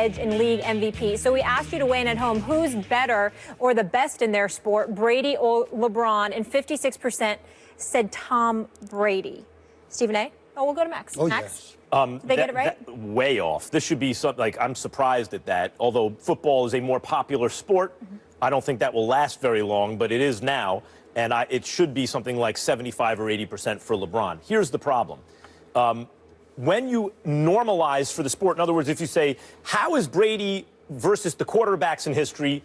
edge in league MVP. So we asked you to weigh in at home. Who's better or the best in their sport, Brady or LeBron? And 56% said Tom Brady. Stephen A? Oh, we'll go to Max. Oh, Max? yes. Did they get it right? Way off. This should be something like, I'm surprised at that. Although football is a more popular sport, I don't think that will last very long, but it is now. And it should be something like 75 or 80% for LeBron. Here's the problem. When you normalize for the sport, in other words, if you say, how is Brady versus the quarterbacks in history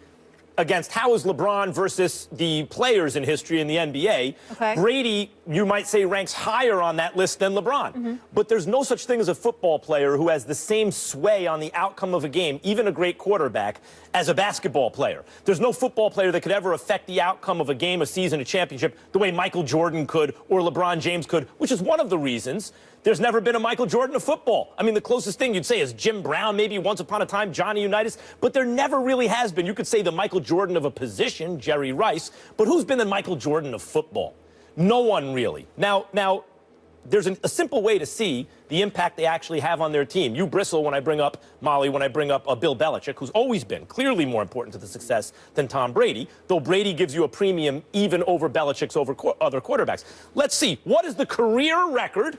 against how is LeBron versus the players in history in the NBA, Brady, you might say, ranks higher on that list than LeBron. But there's no such thing as a football player who has the same sway on the outcome of a game, even a great quarterback, as a basketball player. There's no football player that could ever affect the outcome of a game, a season, a championship, the way Michael Jordan could or LeBron James could, which is one of the reasons there's never been a Michael Jordan of football. I mean, the closest thing you'd say is Jim Brown, maybe once upon a time, Johnny Unitas, but there never really has been. You could say the Michael Jordan of a position, Jerry Rice, but who's been the Michael Jordan of football? No one really. Now, there's a simple way to see the impact they actually have on their team. You bristle when I bring up, Molly, when I bring up Bill Belichick, who's always been clearly more important to the success than Tom Brady, though Brady gives you a premium even over Belichick's over other quarterbacks. Let's see, what is the career record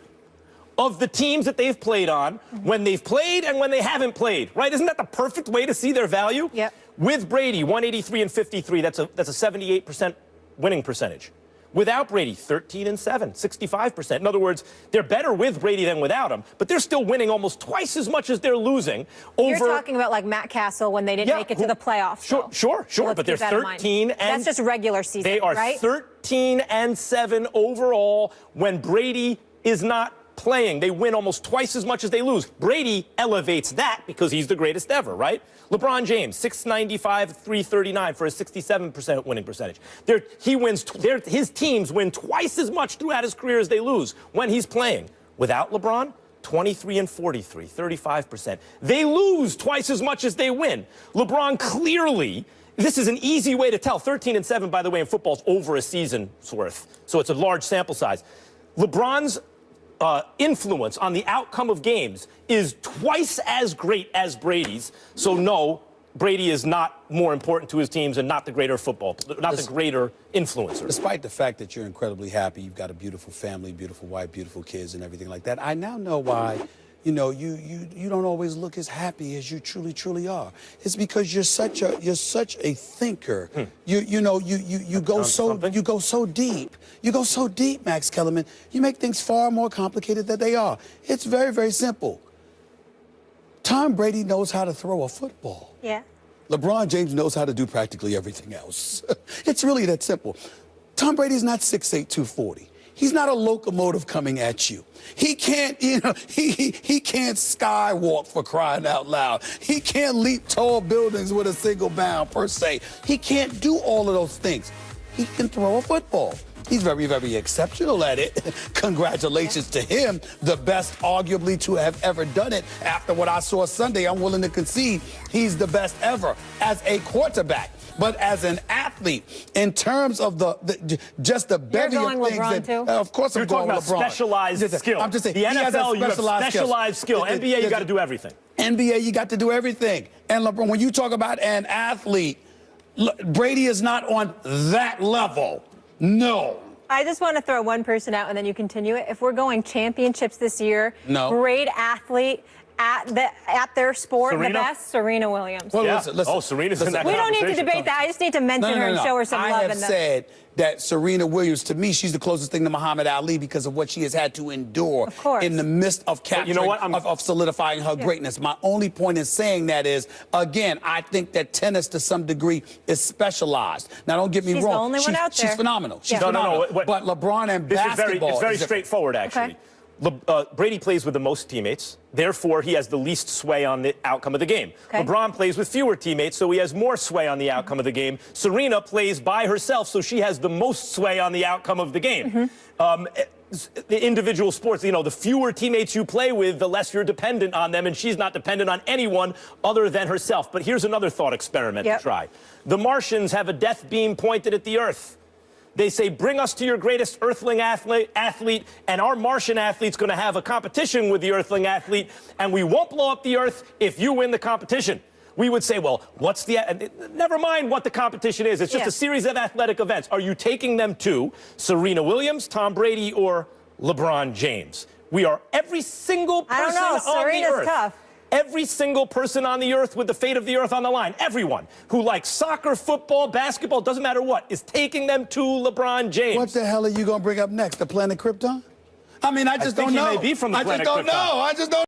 of the teams that they've played on when they've played and when they haven't played, right? Isn't that the perfect way to see their value? Yep. With Brady, 183 and 53, that's a 78% winning percentage. Without Brady, 13 and 7, 65%. In other words, they're better with Brady than without him, but they're still winning almost twice as much as they're losing over... You're talking about like Matt Castle when they didn't make it to the playoffs. Sure, So but they're 13 and... That's just regular season, They are right? 13 and 7 overall when Brady is not playing. They win almost twice as much as they lose. Brady elevates that because he's the greatest ever, right? LeBron James, 695, 339 for a 67% winning percentage. His teams win twice as much throughout his career as they lose when he's playing. Without LeBron, 23 and 43, 35%. They lose twice as much as they win. LeBron clearly, this is an easy way to tell. 13 and 7, by the way, in football is over a season's worth, so it's a large sample size. LeBron's influence on the outcome of games is twice as great as Brady's. So no, Brady is not more important to his teams and not the greater the greater influencer. Despite the fact that you're incredibly happy, you've got a beautiful family, beautiful wife, beautiful kids, and everything like that, I now know why, you know, you don't always look as happy as you truly are. It's because you're such a thinker. You go so deep. You go so deep, Max Kellerman. You make things far more complicated than they are. It's very simple. Tom Brady knows how to throw a football. Yeah. LeBron James knows how to do practically everything else. It's really that simple. Tom Brady's not 6'8", 240. He's not a locomotive coming at you. He can't, he can't skywalk, for crying out loud. He can't leap tall buildings with a single bound, per se. He can't do all of those things. He can throw a football. He's very exceptional at it. Congratulations to him, the best arguably to have ever done it. After what I saw Sunday, I'm willing to concede he's the best ever as a quarterback. But as an athlete, in terms of just the bevy of things LeBron that, too? of course I'm going with LeBron. Specialized skill. I'm just saying, the NFL, you have specialized skill. NBA, you got to do everything. NBA, you got to do everything. And LeBron, when you talk about an athlete, Brady is not on that level. No. I just want to throw one person out and then you continue it. If we're going championships this year, great athlete at their sport, the best, Serena Williams. Well, yeah. listen. Oh, Serena's in that We don't need to debate that. I just need to mention her and show her some love. I have said that Serena Williams, to me, she's the closest thing to Muhammad Ali because of what she has had to endure in the midst of capturing, of solidifying her greatness. My only point in saying that is, again, I think that tennis to some degree is specialized. Now, don't get me wrong. She's the only one out there. She's phenomenal. She's phenomenal. No, but LeBron and basketball... It's very straightforward, actually. Brady plays with the most teammates. Therefore, he has the least sway on the outcome of the game. LeBron plays with fewer teammates, so he has more sway on the outcome of the game. Serena plays by herself, so she has the most sway on the outcome of the game. The individual sports, the fewer teammates you play with, the less you're dependent on them, and she's not dependent on anyone other than herself. But here's another thought experiment to try. The Martians have a death beam pointed at the Earth. They say, bring us to your greatest earthling athlete, and our Martian athlete's going to have a competition with the earthling athlete, and we won't blow up the earth if you win the competition. We would say, well, what's the... Never mind what the competition is. It's just a series of athletic events. Are you taking them to Serena Williams, Tom Brady, or LeBron James? We are every single person on the earth. Tough. Every single person on the earth with the fate of the earth on the line, everyone who likes soccer, football, basketball, doesn't matter what, is taking them to LeBron James. What the hell are you going to bring up next? The planet Krypton? I mean, I just don't know. He may be from the planet Krypton. I just don't know.